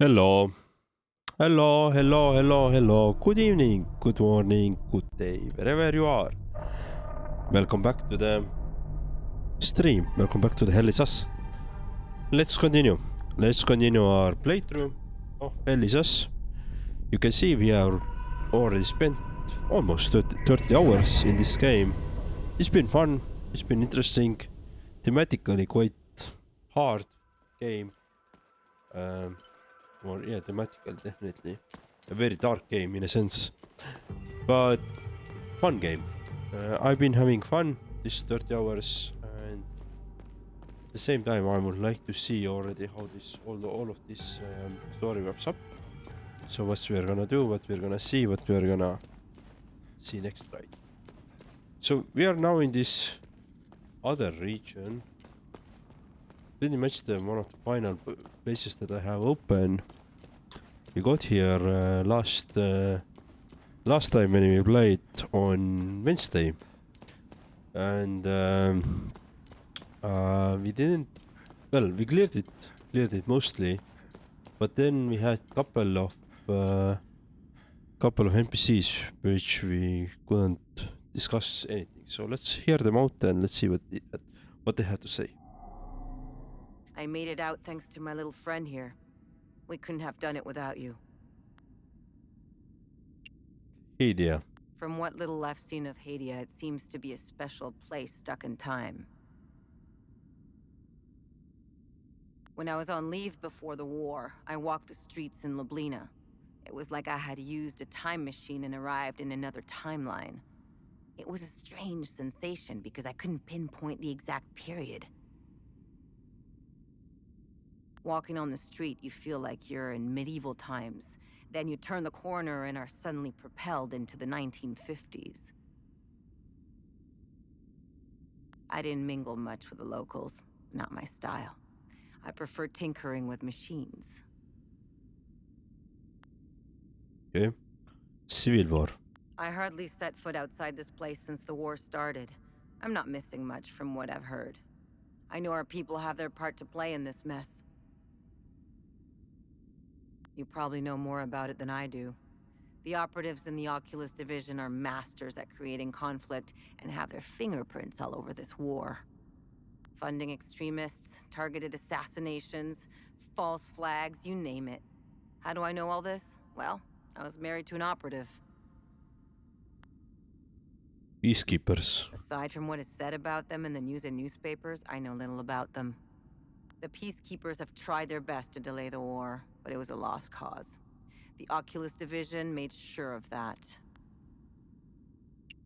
Hello, hello. Good evening, good morning, good day, wherever you are. Welcome back to the stream. Welcome back to the hellisus. Let's continue. Let's continue our playthrough of hellisus. You can see we have already spent almost 30 hours in this game. It's been fun. It's been interesting. Thematically quite hard game. Or yeah, thematical definitely. A very dark game in a sense. But fun game. I've been having fun this 30 hours, and at the same time I would like to see already how this all of this story wraps up. So what we're gonna do, what we're gonna see, what we're gonna see next, right? So we are now in this other region. Pretty much one of the final places that I have open. We got here last time when we played on Wednesday, and we didn't. Well, we cleared it mostly, but then we had couple of NPCs which we couldn't discuss anything. So let's hear them out and let's see what they had to say. I made it out thanks to my little friend here. We couldn't have done it without you. Hadia. From what little I've seen of Hadia, it seems to be a special place stuck in time. When I was on leave before the war, I walked the streets in Lublina. It was like I had used a time machine and arrived in another timeline. It was a strange sensation because I couldn't pinpoint the exact period. Walking on the street, you feel like you're in medieval times. Then you turn the corner and are suddenly propelled into the 1950s. I didn't mingle much with the locals. Not my style. I prefer tinkering with machines. Okay. Civil War. I hardly set foot outside this place since the war started. I'm not missing much from what I've heard. I know our people have their part to play in this mess. You probably know more about it than I do. The operatives in the Oculus division are masters at creating conflict and have their fingerprints all over this war. Funding extremists, targeted assassinations, false flags, you name it. How do I know all this? Well, I was married to an operative. Peacekeepers. Aside from what is said about them in the news and newspapers, I know little about them. The peacekeepers have tried their best to delay the war, but it was a lost cause. The Oculus division made sure of that.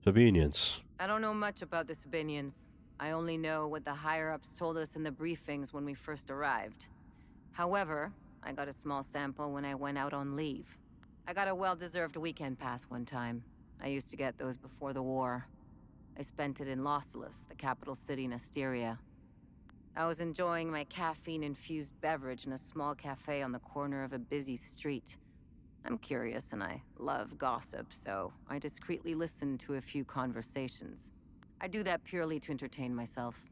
Sabinians. I don't know much about the Sabinians. I only know what the higher-ups told us in the briefings when we first arrived. However, I got a small sample when I went out on leave. I got a well-deserved weekend pass one time. I used to get those before the war. I spent it in Lausalus, the capital city in Asteria. I was enjoying my caffeine-infused beverage in a small cafe on the corner of a busy street. I'm curious and I love gossip, so I discreetly listened to a few conversations. I do that purely to entertain myself.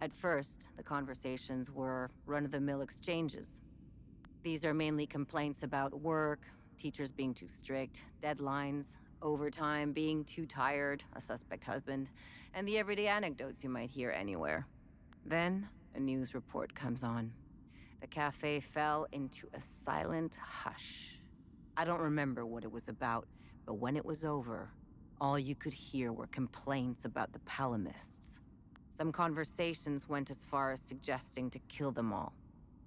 At first, the conversations were run-of-the-mill exchanges. These are mainly complaints about work, teachers being too strict, deadlines, overtime, being too tired, a suspect husband, and the everyday anecdotes you might hear anywhere. Then, a news report comes on. The cafe fell into a silent hush. I don't remember what it was about, but when it was over, all you could hear were complaints about the Palamists. Some conversations went as far as suggesting to kill them all.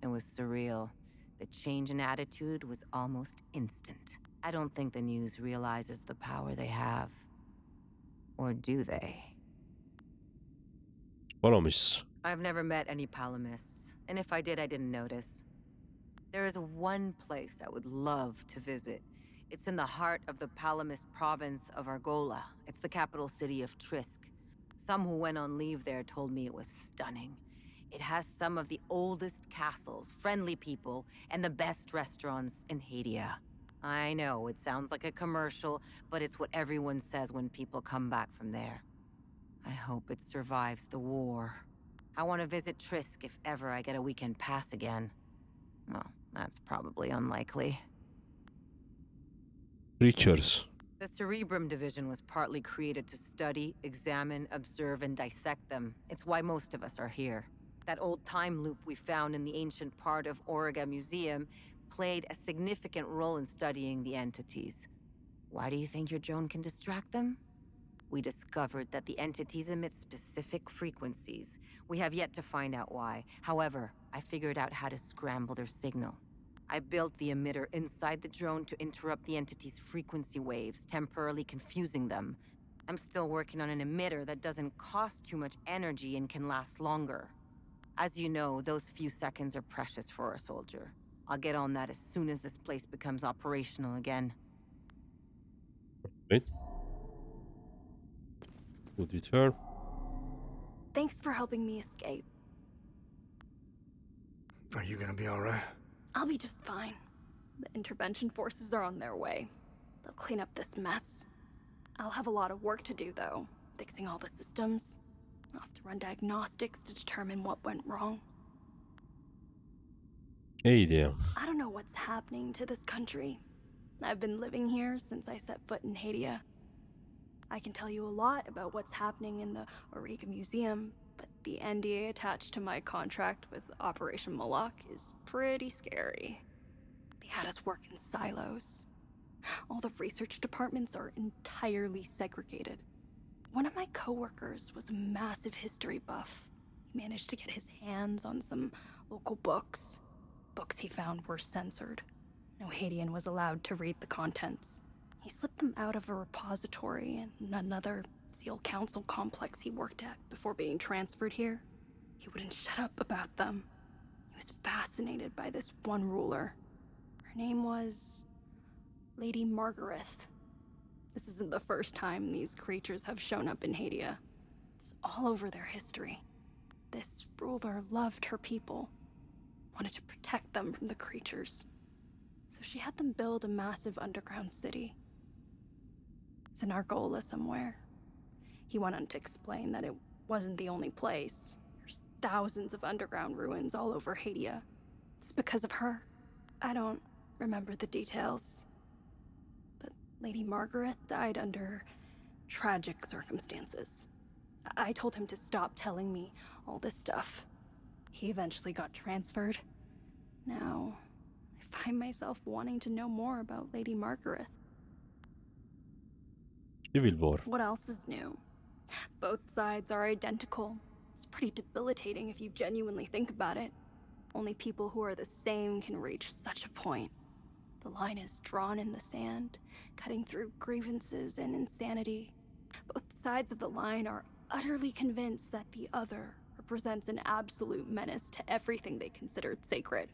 It was surreal. The change in attitude was almost instant. I don't think the news realizes the power they have. Or do they? Palomis. I've never met any Palamists, and if I did, I didn't notice. There is one place I would love to visit. It's in the heart of the Palamist province of Argola. It's the capital city of Trisk. Some who went on leave there told me it was stunning. It has some of the oldest castles, friendly people, and the best restaurants in Hadia. I know, it sounds like a commercial, but it's what everyone says when people come back from there. I hope it survives the war. I want to visit Trisk if ever I get a weekend pass again. Well, That's probably unlikely. Creatures. The Cerebrum Division was partly created to study, examine, observe, and dissect them. It's why most of us are here. That old time loop we found in the ancient part of Origa Museum played a significant role in studying the entities. Why do you think your drone can distract them? We discovered that the entities emit specific frequencies. We have yet to find out why. However, I figured out how to scramble their signal. I built the emitter inside the drone to interrupt the entity's frequency waves, temporarily confusing them. I'm still working on an emitter that doesn't cost too much energy and can last longer. As you know, those few seconds are precious for a soldier. I'll get on that as soon as this place becomes operational again. Wait. Good with her. Thanks for helping me escape. Are you gonna be alright? I'll be just fine. The intervention forces are on their way. They'll clean up this mess. I'll have a lot of work to do, though. Fixing all the systems. I'll have to run diagnostics to determine what went wrong. Hey there. I don't know what's happening to this country. I've been living here since I set foot in Hadia. I can tell you a lot about what's happening in the Origa Museum, but the NDA attached to my contract with Operation Moloch is pretty scary. They had us work in silos. All the research departments are entirely segregated. One of my coworkers was a massive history buff. He managed to get his hands on some local books. Books he found were censored. No Haitian was allowed to read the contents. He slipped them out of a repository in another SEAL Council complex he worked at before being transferred here. He wouldn't shut up about them. He was fascinated by this one ruler. Her name was Lady Margaret. This isn't the first time these creatures have shown up in Hadia. It's all over their history. This ruler loved her people, wanted to protect them from the creatures. So she had them build a massive underground city. It's in Argola somewhere. He went on to explain that it wasn't the only place. There's thousands of underground ruins all over Hadia. It's because of her. I don't remember the details. But Lady Margaret died under tragic circumstances. I told him to stop telling me all this stuff. He eventually got transferred. Now, I find myself wanting to know more about Lady Margaret. Civil War. What else is new? Both sides are identical. It's pretty debilitating if you genuinely think about it. Only people who are the same can reach such a point. The line is drawn in the sand, cutting through grievances and insanity. Both sides of the line are utterly convinced that the other represents an absolute menace to everything they considered sacred.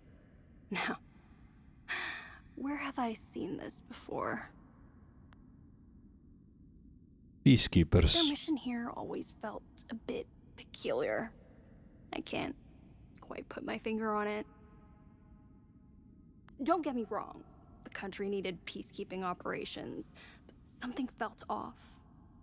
Now, where have I seen this before? Peacekeepers. Their mission here always felt a bit peculiar. I can't quite put my finger on it. Don't get me wrong. The country needed peacekeeping operations, but something felt off.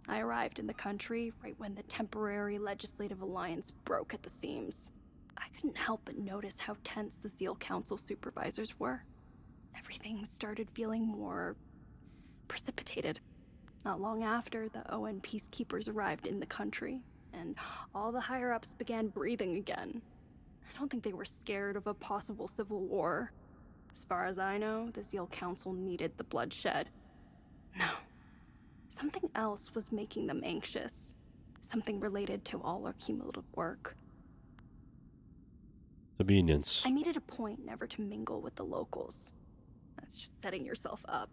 I arrived in the country right when the temporary legislative alliance broke at the seams. I couldn't help but notice how tense the SEAL Council supervisors were. Everything started feeling more precipitated. Not long after, the ON peacekeepers arrived in the country, and all the higher-ups began breathing again. I don't think they were scared of a possible civil war. As far as I know, the SEAL Council needed the bloodshed. No. Something else was making them anxious. Something related to all our cumulative work. Convenience. I made it a point never to mingle with the locals. That's just setting yourself up,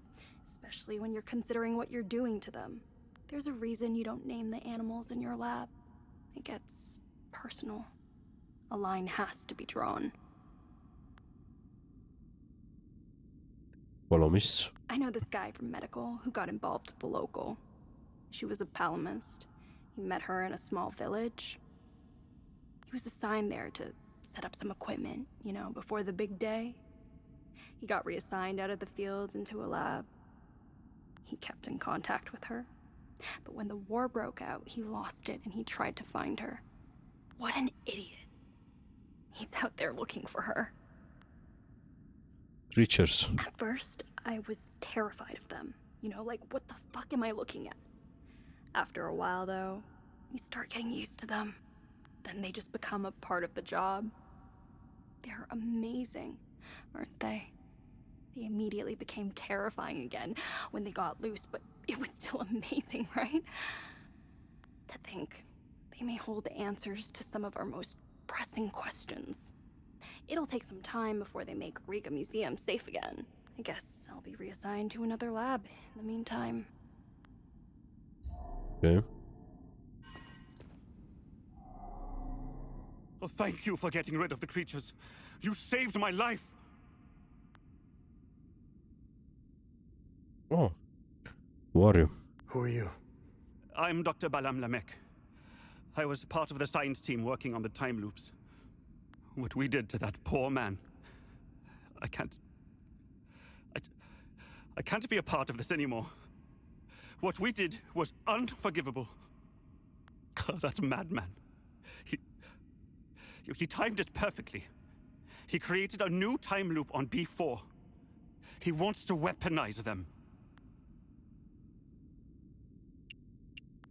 especially when you're considering what you're doing to them. There's a reason you don't name the animals in your lab. It gets personal. A line has to be drawn. Columnists. I know this guy from medical who got involved with the local. She was a palamist. He met her in a small village. He was assigned there to set up some equipment, before the big day. He got reassigned out of the fields into a lab. He kept in contact with her. But when the war broke out, he lost it and he tried to find her. What an idiot. He's out there looking for her. creatures. At first, I was terrified of them. You know, like, what the fuck am I looking at? After a while, though, you start getting used to them. Then they just become a part of the job. They're amazing, aren't they? They immediately became terrifying again when they got loose, but it was still amazing, right? To think they may hold answers to some of our most pressing questions. It'll take some time before they make Riga Museum safe again. I guess I'll be reassigned to another lab in the meantime. Okay. Oh, thank you for getting rid of the creatures. You saved my life. Oh. Who are you? Who are you? I'm Dr. Balam Lamek. I was part of the science team working on the time loops. What we did to that poor man. I can't be a part of this anymore. What we did was unforgivable. That madman. He timed it perfectly. He created a new time loop on B4. He wants to weaponize them.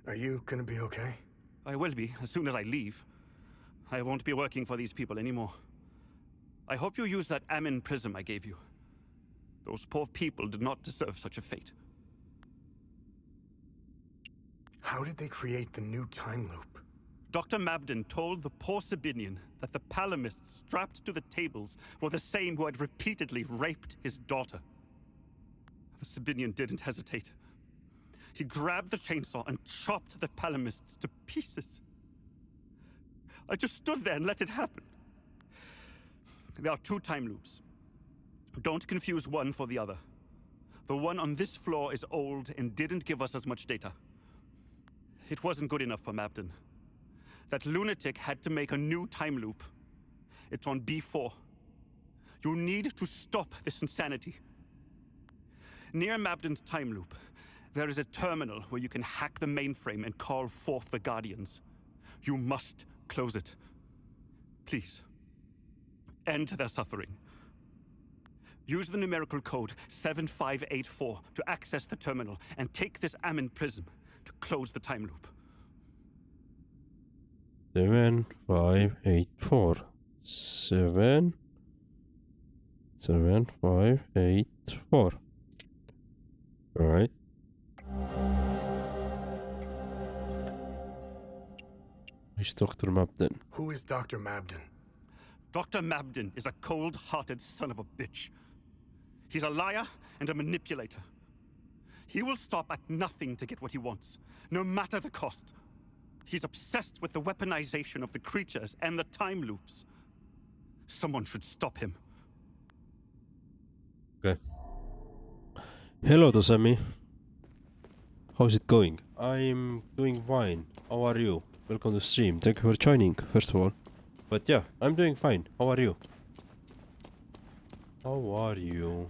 Are you gonna be okay? I will be, as soon as I leave. I won't be working for these people anymore. I hope you use that Amin prism I gave you. Those poor people did not deserve such a fate. How did they create the new time loop? Dr. Mabden told the poor Sabinian that the palamists strapped to the tables were the same who had repeatedly raped his daughter. The Sabinian didn't hesitate. He grabbed the chainsaw and chopped the palamists to pieces. I just stood there and let it happen. There are two time loops. Don't confuse one for the other. The one on this floor is old and didn't give us as much data. It wasn't good enough for Mabden. That lunatic had to make a new time loop. It's on B4. You need to stop this insanity. Near Mabden's time loop, there is a terminal where you can hack the mainframe and call forth the Guardians. You must close it. Please. End their suffering. Use the numerical code 7584 to access the terminal and take this Amin prism to close the time loop. 7584. 7584. All right. Who's Dr. Mabden? Who is Dr. Mabden? Dr. Mabden is a cold-hearted son of a bitch. He's a liar and a manipulator. He will stop at nothing to get what he wants, no matter the cost. He's obsessed with the weaponization of the creatures and the time loops. Someone should stop him. Okay. Hello, Dosami. How's it going? I'm doing fine. How are you? Welcome to stream. Thank you for joining, first of all. But yeah, I'm doing fine. How are you? How are you?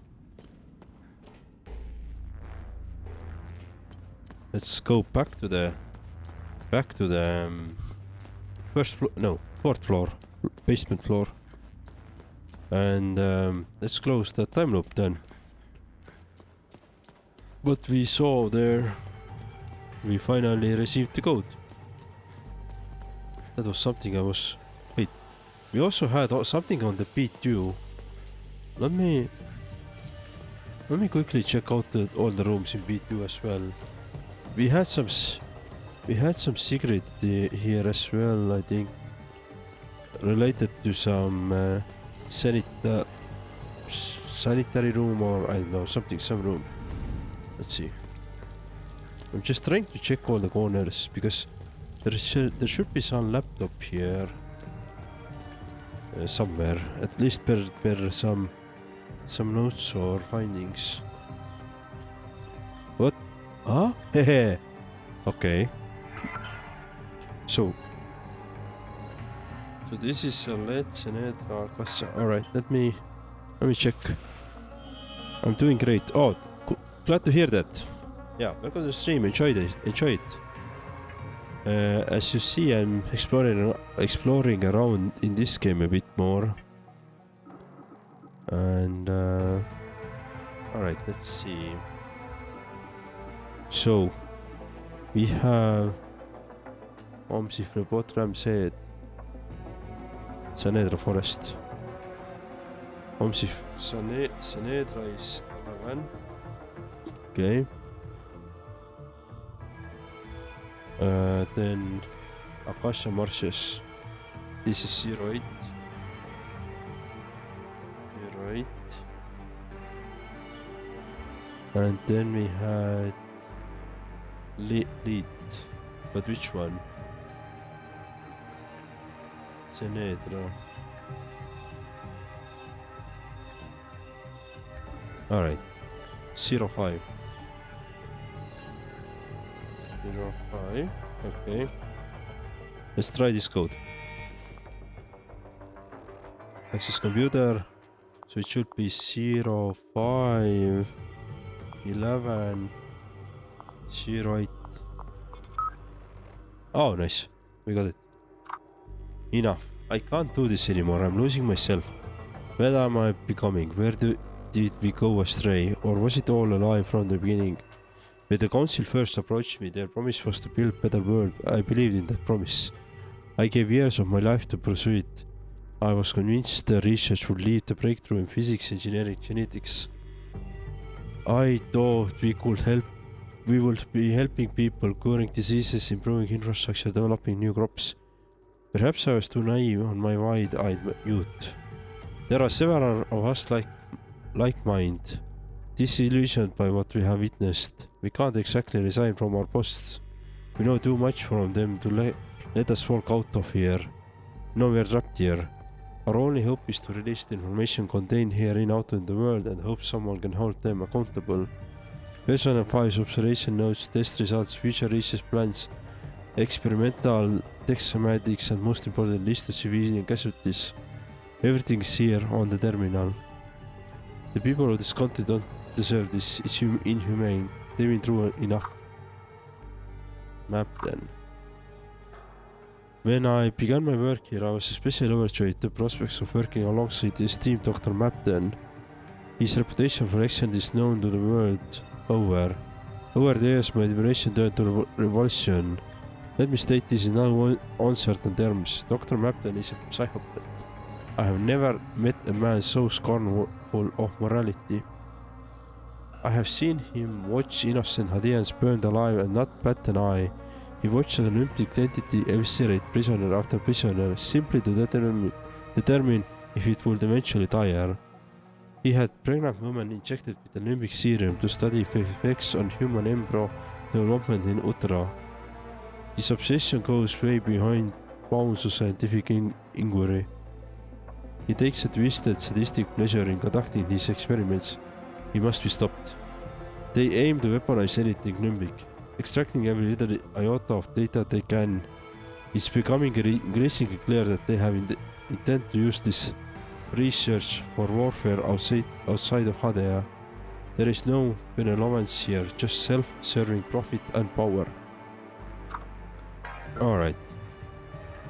Let's go back to the first floor, no, fourth floor, basement floor, and let's close the time loop then. What we saw there, we finally received the code. That was something I was. Wait, we also had something on the B2. Let me quickly check out all the rooms in B2 as well. We had some secret here as well, I think, related to some sanitary room, or I don't know, some room. Let's see. I'm just trying to check all the corners because there should be some laptop here somewhere, at least per some notes or findings. What? Huh? Hehe. Okay. So this is a let's alright, let me check. I'm doing great. Oh, glad to hear that. Yeah, welcome to the stream. Enjoy it. As you see, I'm exploring around in this game a bit more. And alright, let's see. So we have Omsi Flebotram said Sanedra Forest. Omsi Sanedra is 11. Okay. Then Akasha Marshes. This is 08. 08. And then we had Lead. But which one? Senedra. Alright. 05. 05. Okay. Let's try this code. Access computer. So it should be 05 11 08. Oh, nice. We got it. Enough. I can't do this anymore. I'm losing myself. Where am I becoming? Where did we go astray? Or was it all a lie from the beginning? When the council first approached me, their promise was to build a better world. I believed in that promise. I gave years of my life to pursue it. I was convinced the research would lead to breakthrough in physics, engineering, genetics. I thought we would be helping people, curing diseases, improving infrastructure, developing new crops. Perhaps I was too naive on my wide-eyed youth. There are several of us like mind, disillusioned by what we have witnessed. We can't exactly resign from our posts. We know too much from them to let us walk out of here. No, we're trapped here. Our only hope is to release the information contained herein out in the world and hope someone can hold them accountable. Personnel files, observation notes, test results, future research plans, experimental schematics, and most important, list of civilian casualties. Everything is here on the terminal. The people of this country don't deserve this. It's inhumane. They've been through enough. Map then. When I began my work here, I was especially overjoyed the prospects of working alongside the esteemed Dr. Mapden. His reputation for excellence is known to the world over. Over the years, my admiration turned to revulsion. Let me state this in uncertain terms. Dr. Mapden is a psychopath. I have never met a man so scornful of morality. I have seen him watch innocent Hadeans burned alive and not bat an eye. He watched an Olympic entity eviscerate prisoner after prisoner simply to determine if it would eventually tire. He had pregnant women injected with an Olympic serum to study effects on human embryo development in utero. His obsession goes way behind bounds of scientific inquiry. He takes a twisted, sadistic pleasure in conducting these experiments. He must be stopped. They aim to weaponize anything Olympic, extracting every little iota of data they can. It's becoming increasingly clear that they have intent to use this research for warfare outside of Hadea. There is no benevolence here, just self-serving profit and power. Alright.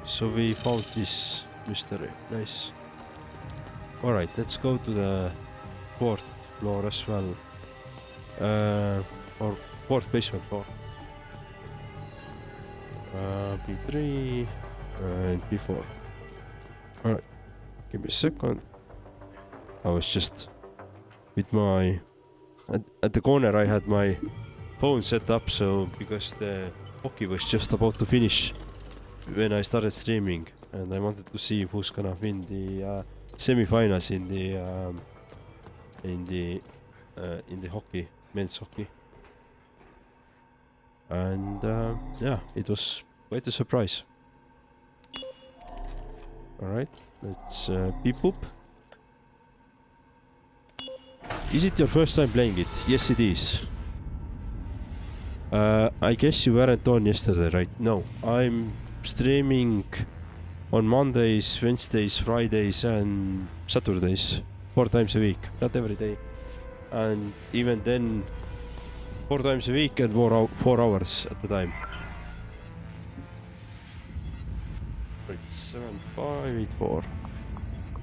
So we found this mystery. Nice. Alright, let's go to the fourth floor as well. Or fourth basement floor. B3 and B4. Alright, give me a second. I was just with my... At the corner I had my phone set up, so because the hockey was just about to finish when I started streaming, and I wanted to see who's gonna win the semi-finals in the hockey, men's hockey. And yeah, it was quite a surprise. Alright, let's beep boop. Is it your first time playing it? Yes, it is. I guess you weren't on yesterday, right? No, I'm streaming on Mondays, Wednesdays, Fridays and Saturdays 4 times a week, not every day. And even then 4 times a week and 4 hours at the time. Right, 7584.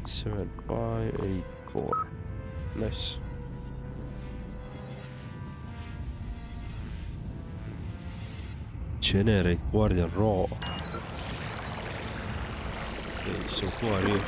7584. 4. Nice. Generate Guardian Raw. Okay, so who are you?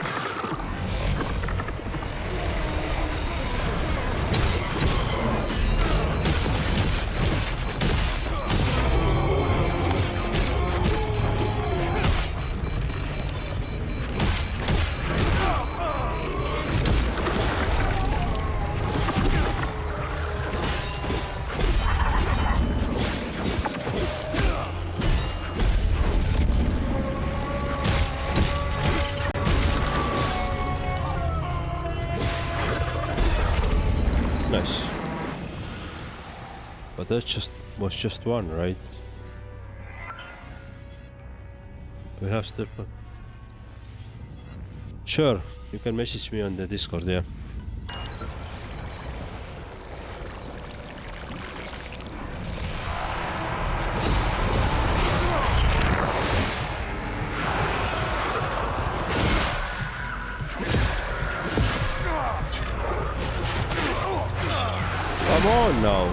Nice. But that was just one, right? We have still. Sure, you can message me on the Discord, yeah. Come on now,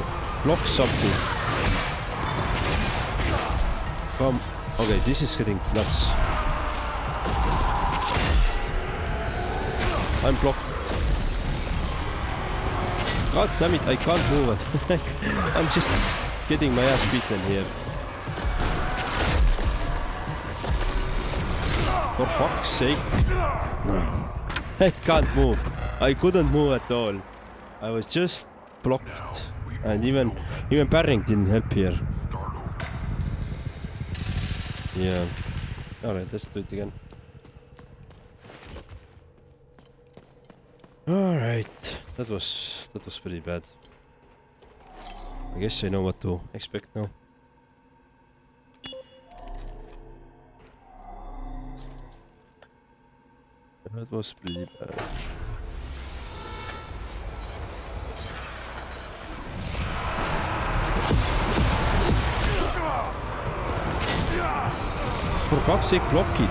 block something. Come. Okay, this is getting nuts. I'm blocked. God damn it, I can't move it. I'm just getting my ass beaten here. For fuck's sake. I can't move. I couldn't move at all. I was just blocked. And even parrying didn't help here. Yeah. Alright, let's do it again. Alright. That was pretty bad. I guess I know what to expect now. That was pretty bad. For fuck's sake, block it.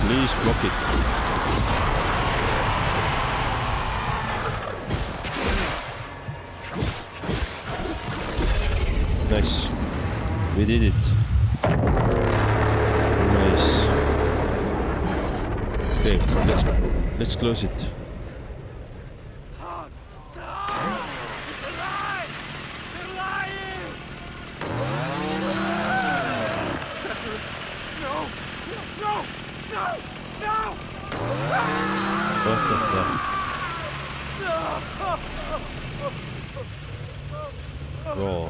Please block it. Nice. We did it. Nice. Okay, let's close it. Stop! Stop! It's a lie! They're lying! Checkers! No! No! No! No! What the fuck? Raw.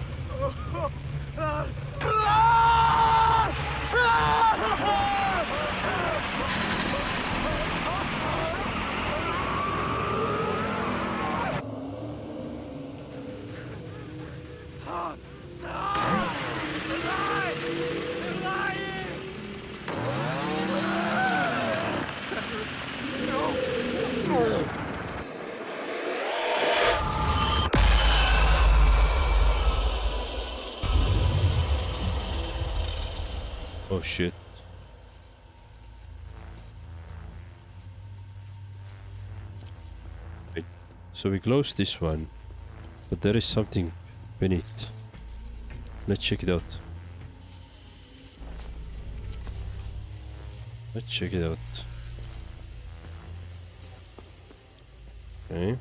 Stop! Stop! It's a lie! They're lying! Checkers! No! Oh shit. Wait. So we closed this one, but there is something beneath. Let's check it out. Let's check it out. Okay.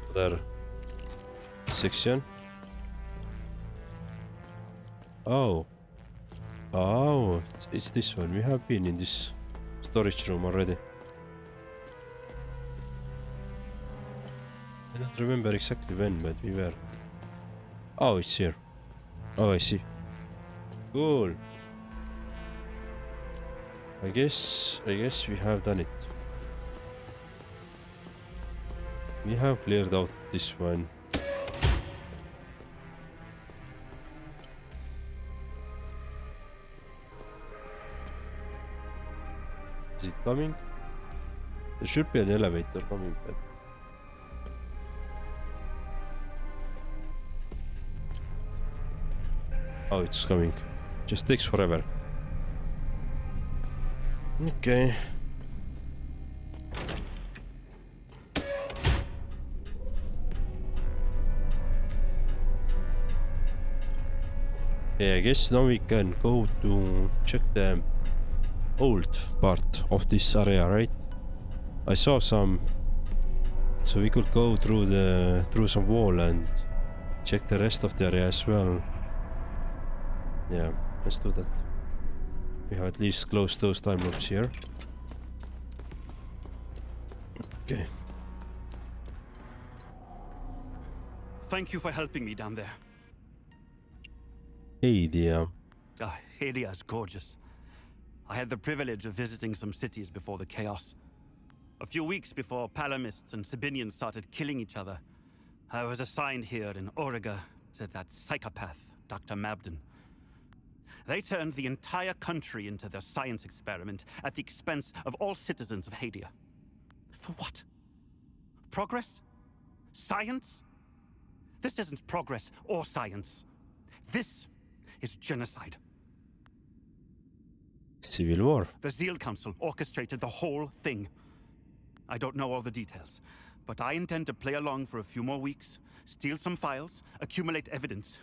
Other section. Oh. Oh, it's this one. We have been in this storage room already. I don't remember exactly when, but we were. Oh, it's here. Oh, I see. Cool. I guess we have done it. We have cleared out this one. Is it coming? There should be an elevator coming, but... Oh, it's coming. Just takes forever. Okay. Yeah, I guess now we can go to check the old part of this area, right? I saw some, so we could go through some wall and check the rest of the area as well. Yeah, let's do that. We have at least closed those time loops here. Okay. Thank you for helping me down there. Hey, dear. Ah, Hadia is gorgeous. I had the privilege of visiting some cities before the chaos. A few weeks before Palamists and Sabinians started killing each other, I was assigned here in Origa to that psychopath, Dr. Mabden. They turned the entire country into their science experiment at the expense of all citizens of Hadia. For what? Progress? Science? This isn't progress or science. This is genocide. Civil war. The Zeal Council orchestrated the whole thing. I don't know all the details, but I intend to play along for a few more weeks, steal some files, accumulate evidence,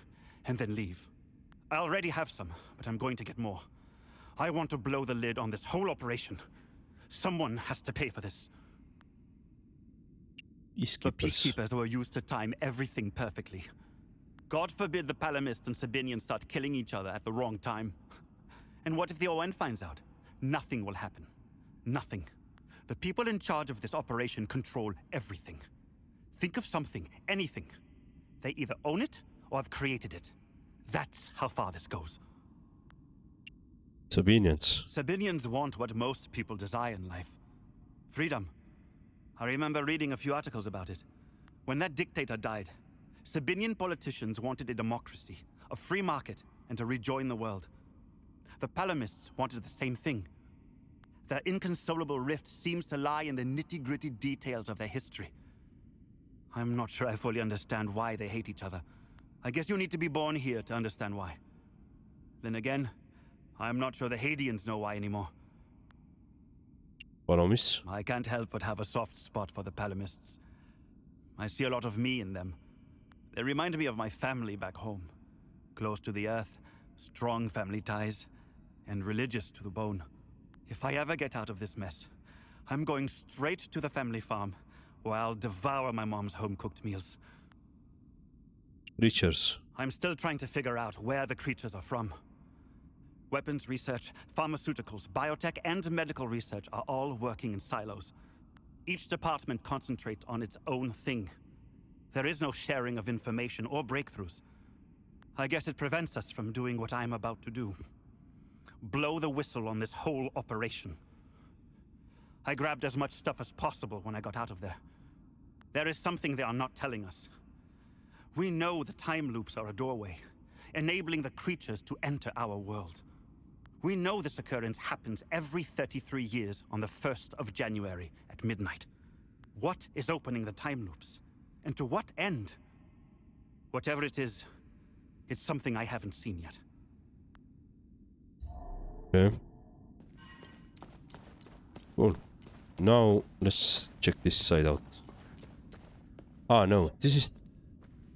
and then leave. I already have some, but I'm going to get more. I want to blow the lid on this whole operation. Someone has to pay for this. The peacekeepers were used to time everything perfectly. God forbid the Palamists and Sabinians start killing each other at the wrong time. And what if the ON finds out? Nothing will happen. Nothing. The people in charge of this operation control everything. Think of something, anything. They either own it or have created it. That's how far this goes. Sabinians. Sabinians want what most people desire in life. Freedom. I remember reading a few articles about it. When that dictator died, Sabinian politicians wanted a democracy, a free market, and to rejoin the world. The Palamists wanted the same thing. Their inconsolable rift seems to lie in the nitty-gritty details of their history. I'm not sure I fully understand why they hate each other. I guess you need to be born here to understand why. Then again, I'm not sure the Hadians know why anymore. Palomis. I can't help but have a soft spot for the Palamists. I see a lot of me in them. They remind me of my family back home. Close to the earth, strong family ties, and religious to the bone. If I ever get out of this mess, I'm going straight to the family farm, where I'll devour my mom's home-cooked meals. Creatures. I'm still trying to figure out where the creatures are from. Weapons research, pharmaceuticals, biotech, and medical research are all working in silos. Each department concentrates on its own thing. There is no sharing of information or breakthroughs. I guess it prevents us from doing what I'm about to do. Blow the whistle on this whole operation. I grabbed as much stuff as possible when I got out of there. There is something they are not telling us. We know the time loops are a doorway, enabling the creatures to enter our world. We know this occurrence happens every 33 years on the 1st of January at midnight. What is opening the time loops? And to what end? Whatever it is, it's something I haven't seen yet. Okay. Cool. Now let's check this side out. Ah no, this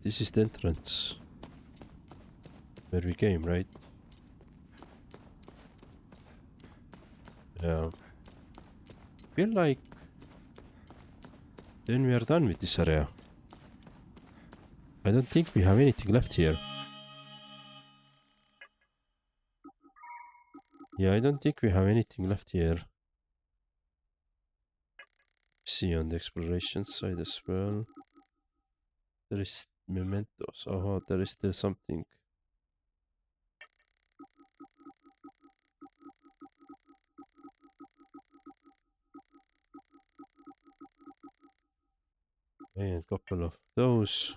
is the entrance where we came, right? Yeah. Feel like then we are done with this area. I don't think we have anything left here. Yeah, I don't think we have anything left here. See on the exploration side as well. There is mementos. Oh, there is still something. And a couple of those.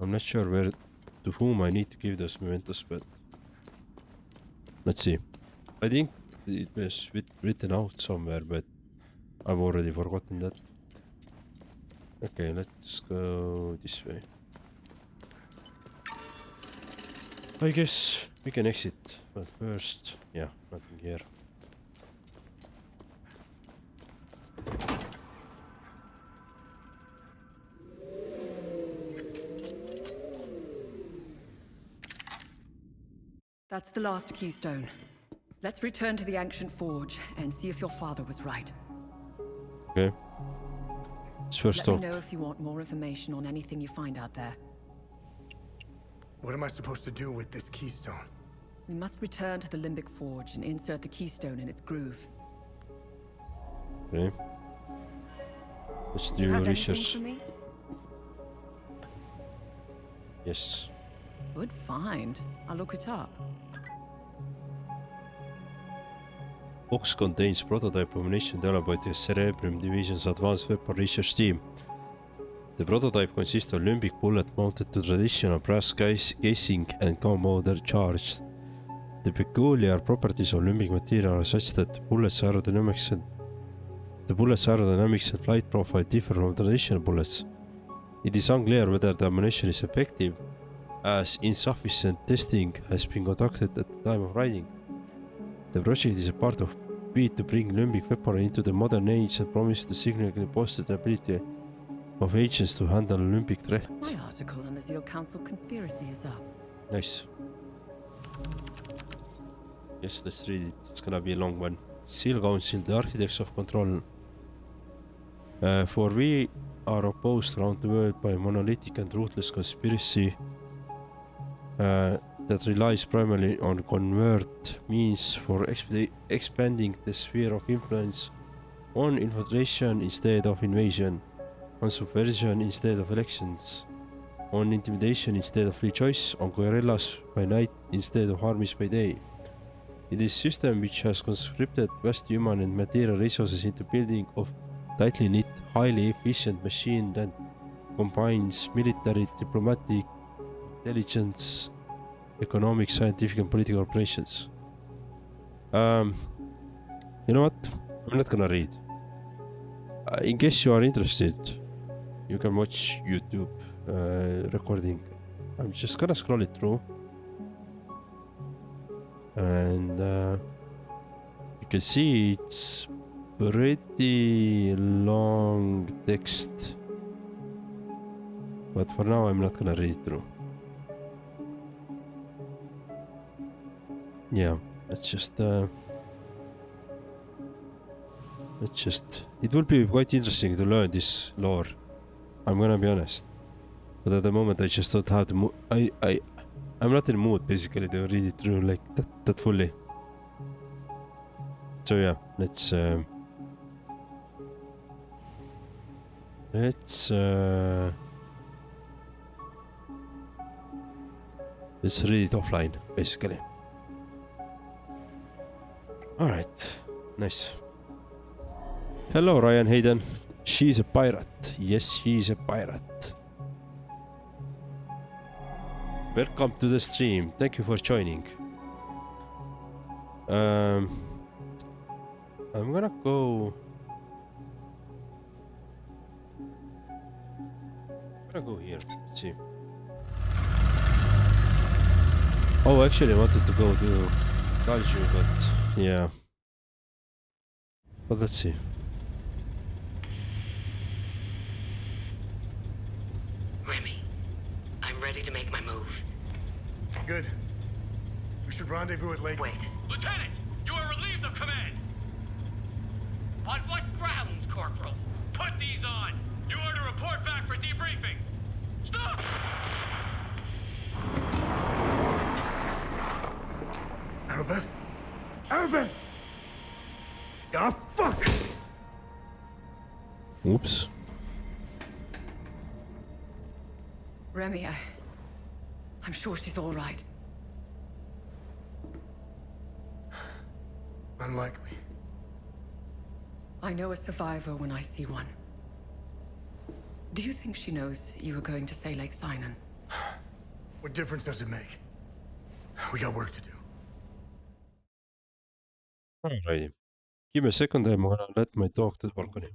I'm not sure where to whom I need to give those mementos, but let's see. I think it was written out somewhere, but I've already forgotten that. Okay, let's go this way. I guess we can exit, but first, yeah, nothing here. That's the last keystone. Let's return to the ancient forge and see if your father was right. Okay. Let's first Let talk. me know if you want more information on anything you find out there. What am I supposed to do with this keystone? We must return to the Limbic Forge and insert the keystone in its groove. Okay. Let's Do you do have anything research. for me? Yes. Good find. I'll look it up. Box contains prototype ammunition developed by the Cerebrum Division's Advanced Weapon Research Team. The prototype consists of limbic bullet mounted to traditional brass casing and gunpowder charged. The peculiar properties of limbic material are such that the bullet's aerodynamics and flight profile differ from traditional bullets. It is unclear whether the ammunition is effective, as insufficient testing has been conducted at the time of writing. The project is a part of bid to bring limbic weaponry into the modern age and promises to significantly boost the ability of agents to handle limbic threat. My article on the Zeal Council conspiracy is up. Nice. Yes, let's read it. It's gonna be a long one. Seal Council, the architects of control. For we are opposed around the world by a monolithic and ruthless conspiracy that relies primarily on covert means for expanding the sphere of influence, on infiltration instead of invasion, on subversion instead of elections, on intimidation instead of free choice, on guerrillas by night instead of armies by day. It is a system which has conscripted vast human and material resources into building of tightly knit, highly efficient machine that combines military, diplomatic, intelligence, economic, scientific and political operations. You know what? I'm not gonna read. In case you are interested, you can watch YouTube recording. I'm just gonna scroll it through. And you can see it's pretty long text. But for now, I'm not gonna read it through. Yeah, let's just it will be quite interesting to learn this lore. I'm gonna be honest, but at the moment I just don't have the mood. I'm not in the mood basically to read it through like that fully. So yeah, let's read it offline basically. Alright, nice. Hello Ryan Hayden. She's a pirate. Yes, she's a pirate. Welcome to the stream. Thank you for joining. I'm gonna go here. Let's see. Oh, actually I wanted to go to Galju, but yeah. But let's see. Remy, I'm ready to make my move. Good. We should rendezvous at Lake. Wait. Lieutenant, you are relieved of command. On what grounds, Corporal? Put these on. You are to report back for debriefing. Stop! Arabeth? Arabeth! Ah, fuck! Oops. Remy, I'm sure she's all right. Unlikely. I know a survivor when I see one. Do you think she knows you were going to say Lake Sinon? What difference does it make? We got work to do. Alrighty. Give me a second, I'm gonna let my dog to the balcony.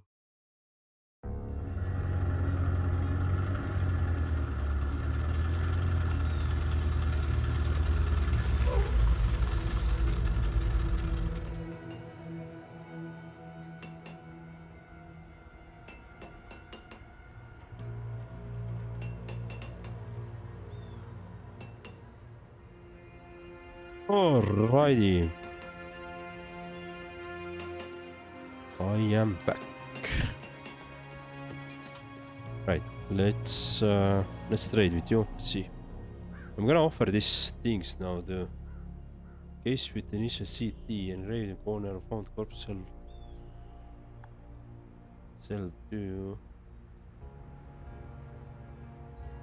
Alrighty. I am back. Right, let's trade with you. Let's see. I'm gonna offer these things now. The case with initial CT and rail corner found corpse cell 2.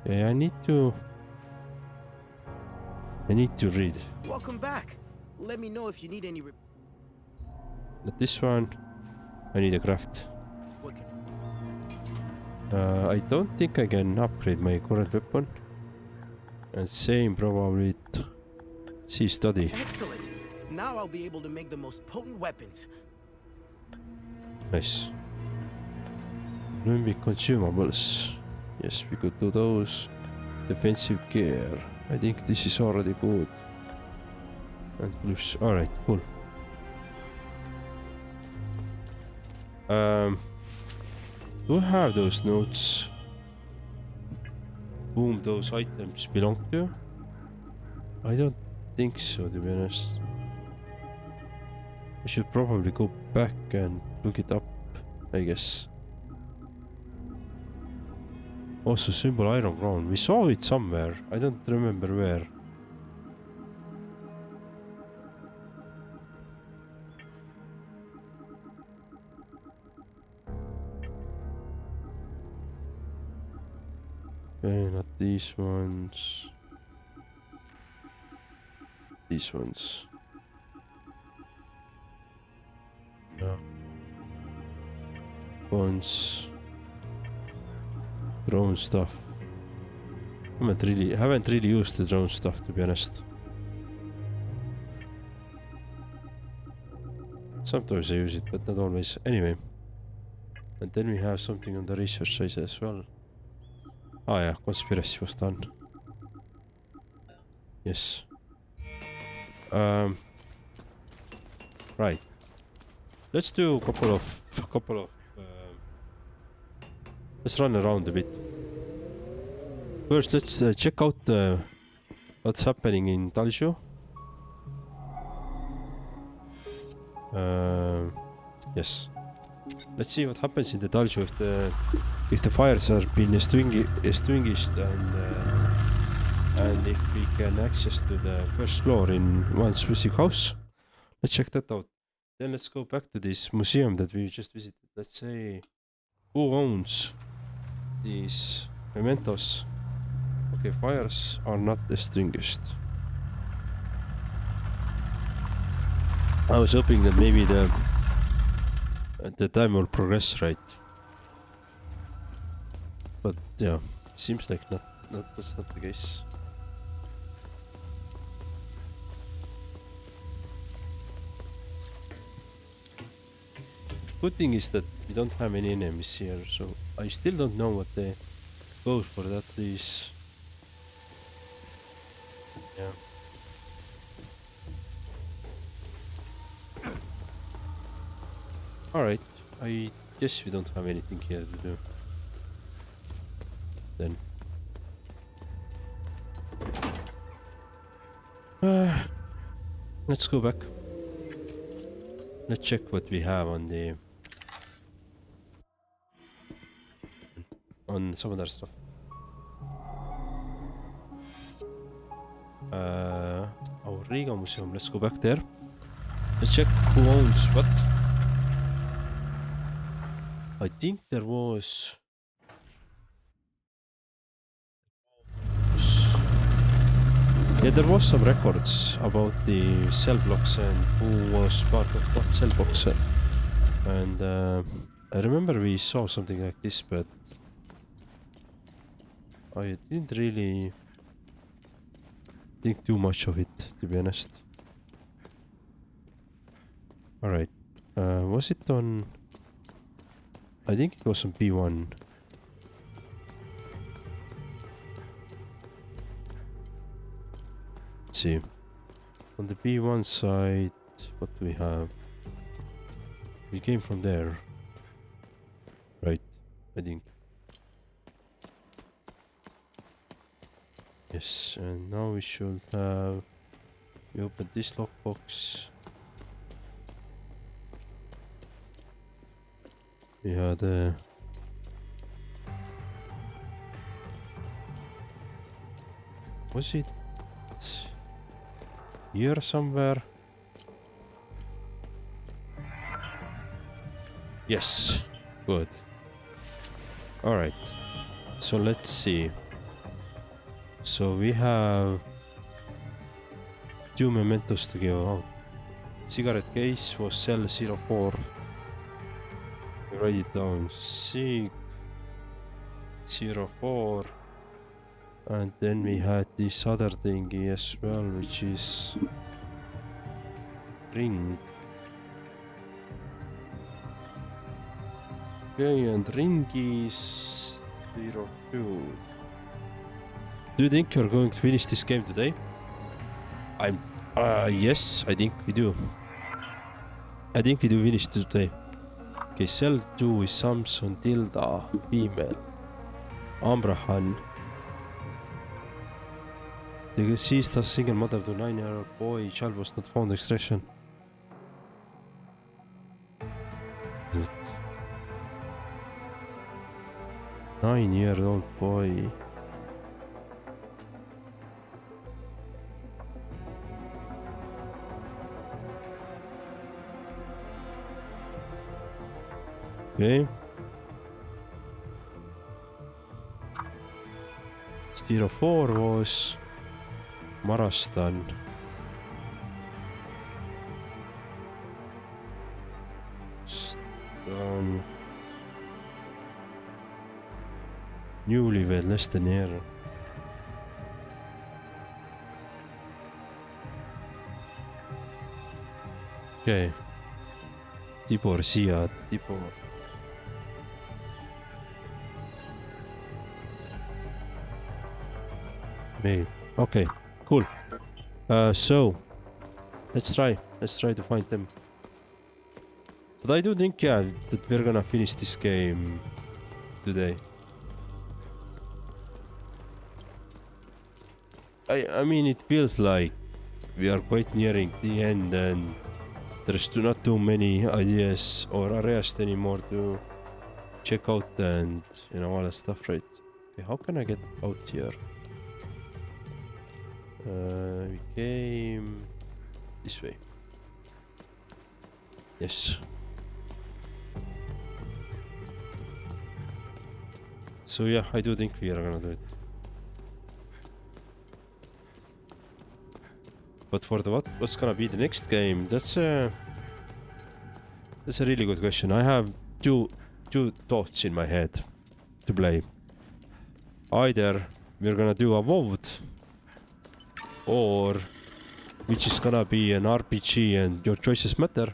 Okay, I need to read. Welcome back. Let me know if you need any. Not this one. I need a craft. What can... I don't think I can upgrade my current weapon. And same probably with C study. Excellent. Now I'll be able to make the most potent weapons. Nice. Limbic consumables. Yes, we could do those. Defensive gear. I think this is already good. And plus, alright, cool. Do I have those notes? Whom those items belong to? I don't think so, to be honest. I should probably go back and look it up, I guess. Also, symbol iron crown. We saw it somewhere. I don't remember where. Okay, not these ones. These ones. No. Ones. Drone stuff. Haven't really used the drone stuff, to be honest. Sometimes I use it, but not always. Anyway. And then we have something on the research side as well. Ah yeah, conspiracy was done. Yes. Right. Let's do a couple of let's run around a bit. First, let's check out what's happening in Talsho. Yes. Let's see what happens in the Talsho if the fires have been extinguished and if we can access to the first floor in one specific house. Let's check that out. Then let's go back to this museum that we just visited. Let's say who owns these mementos. Okay, fires are not extinguished. I was hoping that maybe the time will progress, right? But yeah, seems like that's not the case. Good thing is that we don't have any enemies here, so I still don't know what the goal for that is. Yeah. Alright, I guess we don't have anything here to do. Then. Let's go back. Let's check what we have on some other stuff. Our Riga Museum, let's go back there. Let's check who owns what. I think there was... Yeah, there was some records about the cell blocks and who was part of what cell blocks. And I remember we saw something like this, but I didn't really think too much of it, to be honest. Alright. Was it on... I think it was on B1. Let's see. On the B1 side, what do we have? We came from there. Right, I think. Yes, and now we should have... We open this lockbox. We had was it here somewhere? Yes, good. Alright, so let's see. So we have 2 mementos to give out. Cigarette case was cell 04. Write it down. Sig 04. And then we had this other thingy as well, which is ring. Okay, and ring is 02. Do you think you're going to finish this game today? Yes, I think we do. I think we do finish it today. Okay, cell 2 is Samson, Tilda, female. Ambrahan. The deceased was single mother to 9-year-old boy. Child was not found. Extraction. 9-year-old boy. Okay. 04 was Marastan. Newlywed, less than a year. Okay. Tibor, Sia, Tibor. Me. Okay, cool. So let's try to find them. But I do think, yeah, that we're gonna finish this game today. I mean, it feels like we are quite nearing the end and there's not too many ideas or areas anymore to check out and, you know, all that stuff, right? Okay, how can I get out here? We came this way. Yes. So yeah, I do think we are gonna do it. But for the what's gonna be the next game? That's a really good question. I have two thoughts in my head to play. Either we're gonna do a WoW, or which is gonna be an RPG and your choices matter.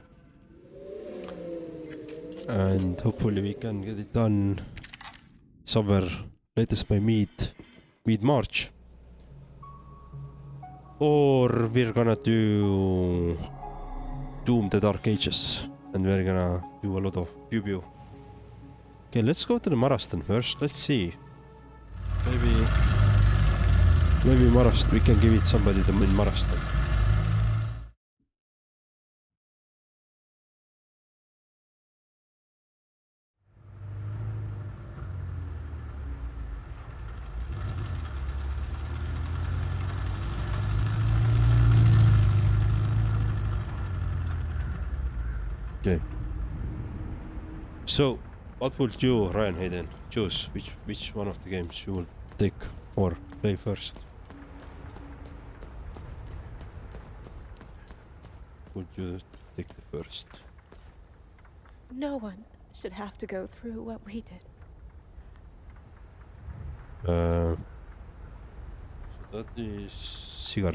And hopefully we can get it done somewhere latest by mid-March. Or we're gonna do Doom the Dark Ages and we're gonna do a lot of pew. Okay, let's go to the Marastan first. Let's see. Maybe Marastan, we can give it somebody in Marastan. Okay. So, what would you, Ryan Hayden, choose? Which one of the games you will take or play first? Would you take the first? No one should have to go through what we did. So that is sigaret